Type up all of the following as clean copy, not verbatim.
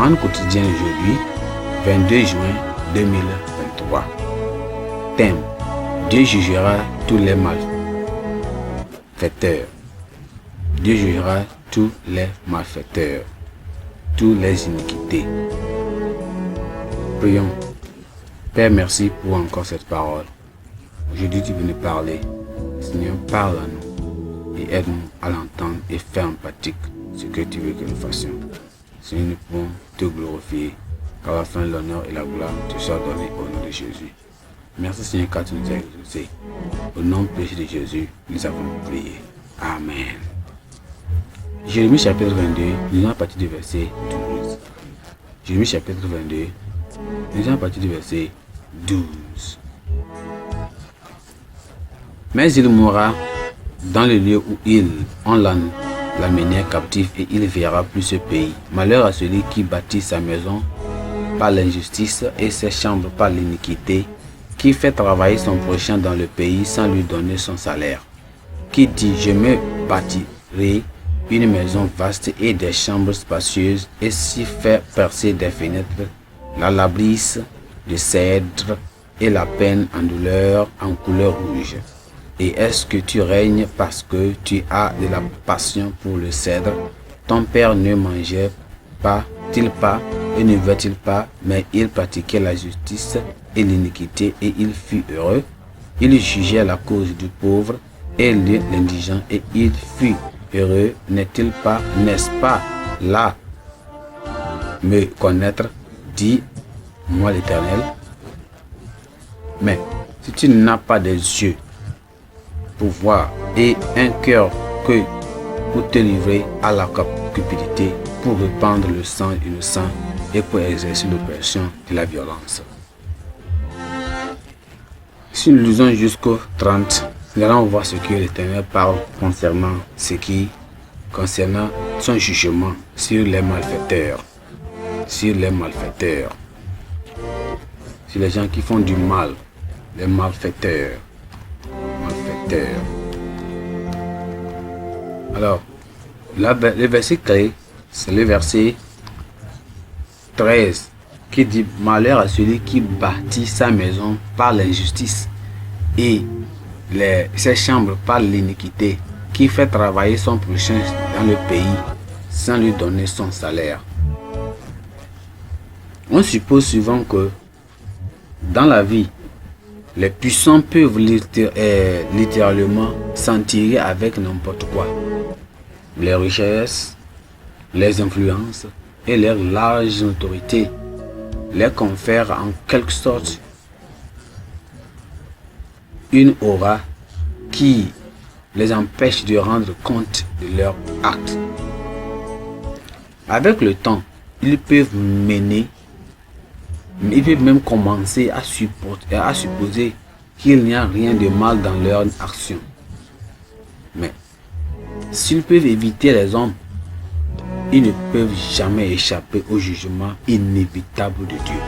manne quotidienne aujourd'hui, 22 juin 2023. Thème: Dieu jugera tous les malfaiteurs. Dieu jugera tous les malfaiteurs, tous les iniquités. Prions. Père, merci pour encore cette parole. Aujourd'hui, tu veux nous parler. Seigneur, parle à nous et aide-nous à l'entendre et faire en pratique ce que tu veux que nous fassions. Seigneur, nous pouvons te glorifier, car à la fin, l'honneur et la gloire te soient donnés au nom de Jésus. Merci Seigneur, car tu nous as exaucés. Au nom précieux de Jésus, nous avons prié. Amen. Jérémie chapitre 22, nous allons à partir du verset 12. Jérémie chapitre 22, nous allons à partir du verset 12. Mais il mourra dans le lieu où on l'amenait captif, et il ne verra plus ce pays. Malheur à celui qui bâtit sa maison par l'injustice et ses chambres par l'iniquité, qui fait travailler son prochain dans le pays sans lui donner son salaire, qui dit: je me bâtirai une maison vaste et des chambres spacieuses, et s'y fait percer des fenêtres, la labrisse de cèdre et la peine en douleur en couleur rouge. Et est-ce que tu règnes parce que tu as de la passion pour le cèdre? Ton père ne mangeait pas-il pas et ne veut-il pas, mais il pratiquait la justice et l'iniquité, et il fut heureux. Il jugeait la cause du pauvre et de l'indigent, et il fut heureux. N'est-il pas, n'est-ce pas là me connaître, dit moi l'Éternel? Mais si tu n'as pas des yeux pour voir et un cœur que pour te livrer à la cupidité, pour répandre le sang innocent et pour exercer l'oppression et la violence. Si nous lisons jusqu'au 30, nous allons voir ce que l'Éternel parle concernant son jugement sur les malfaiteurs. Sur les malfaiteurs. Sur les gens qui font du mal. Les malfaiteurs. Alors, le verset clé, c'est le verset 13 qui dit: malheur à celui qui bâtit sa maison par l'injustice et ses chambres par l'iniquité, qui fait travailler son prochain dans le pays sans lui donner son salaire. On suppose souvent que dans la vie, les puissants peuvent littéralement s'en tirer avec n'importe quoi. Les richesses, les influences et leurs larges autorités les confèrent en quelque sorte une aura qui les empêche de rendre compte de leurs actes. Avec le temps, ils peuvent même commencer à supposer qu'il n'y a rien de mal dans leur action. Mais s'ils peuvent éviter les hommes, ils ne peuvent jamais échapper au jugement inévitable de Dieu.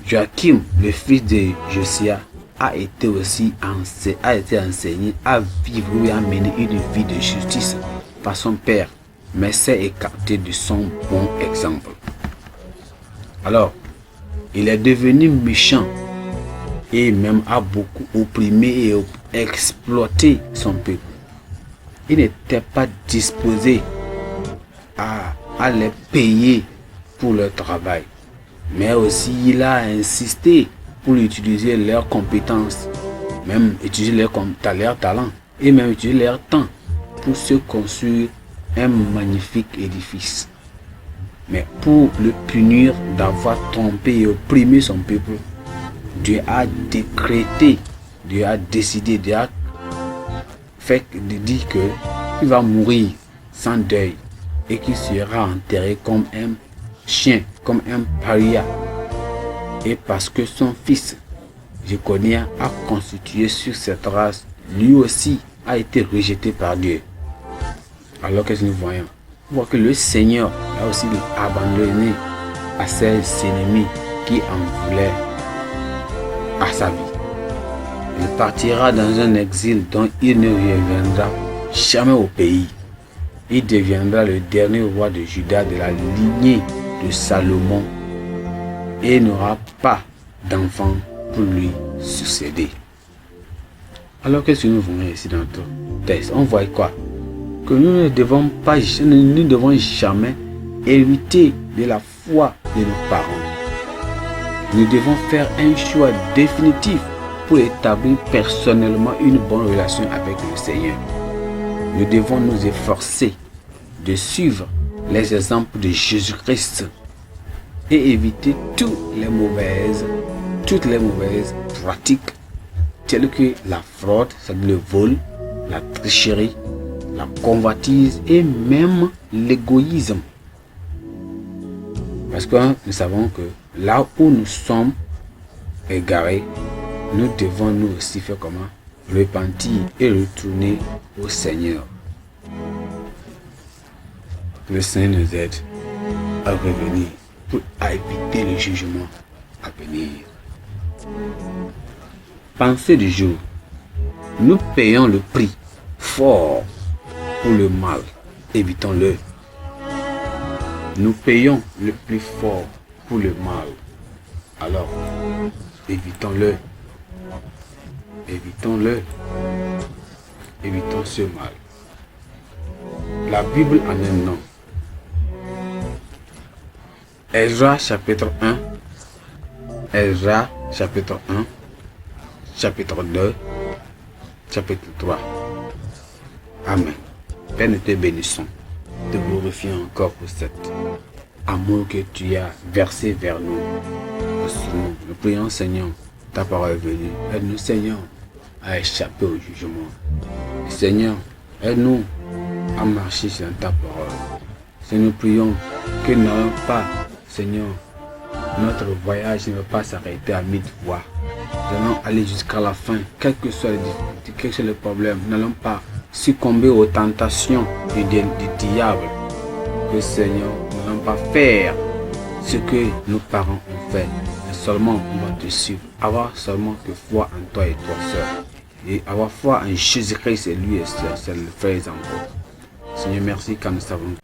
Joachim, le fils de Josia, a été enseigné à vivre et à mener une vie de justice par son père, mais s'est écarté de son bon exemple. Alors, il est devenu méchant et même a beaucoup opprimé et exploité son peuple. Il n'était pas disposé à les payer pour leur travail, mais aussi il a insisté pour utiliser leurs compétences, même utiliser leur talent et même utiliser leur temps pour se construire un magnifique édifice. Mais pour le punir d'avoir trompé et opprimé son peuple, Dieu a décrété, Dieu a décidé, Dieu a fait dire qu'il va mourir sans deuil et qu'il sera enterré comme un chien, comme un paria. Et parce que son fils, Jéconia, a constitué sur cette race, lui aussi a été rejeté par Dieu. Alors que nous voyons, on voit que le Seigneur a aussi abandonné à ses ennemis qui en voulaient à sa vie. Il partira dans un exil dont il ne reviendra jamais au pays. Il deviendra le dernier roi de Juda de la lignée de Salomon et n'aura pas d'enfant pour lui succéder. Alors qu'est-ce que nous voyons ici dans notre texte? On voit quoi? Que nous ne devons jamais hériter de la foi de nos parents. Nous devons faire un choix définitif pour établir personnellement une bonne relation avec le Seigneur. Nous devons nous efforcer de suivre les exemples de Jésus-Christ et éviter toutes les mauvaises pratiques telles que la fraude, c'est-à-dire le vol, la tricherie, la convoitise et même l'égoïsme. Parce que nous savons que là où nous sommes égarés, nous devons nous aussi faire comment? Repentir et retourner au Seigneur. Que le Seigneur nous aide à revenir pour éviter le jugement à venir. Pensée du jour. Nous payons le prix fort pour le mal. Évitons-le. Nous payons le prix fort pour le mal. Alors, évitons-le. Évitons-le. Évitons ce mal. La Bible en un nom. Ezra chapitre 1. Ezra chapitre 1. Chapitre 2. Chapitre 3. Amen. Père, nous te bénissons. Te glorifions encore pour cet amour que tu as versé vers nous. Nous prions, Seigneur, ta parole est venue. Aide-nous, Seigneur, à échapper au jugement. Seigneur, aide-nous à marcher sur ta parole. Seigneur, nous prions que nous n'allons pas, Seigneur, notre voyage ne va pas s'arrêter à mi-voie. Nous allons aller jusqu'à la fin, quelles que soient les difficultés, quels que soient les problèmes. Nous n'allons pas succomber aux tentations du diable. Que Seigneur, nous n'allons pas faire ce que nos parents ont fait. Mais seulement on va te suivre. Avoir seulement que foi en toi et toi seul. Et avoir foi en Jésus-Christ et lui et seul, c'est le frère et encore. Seigneur, merci car nous savons.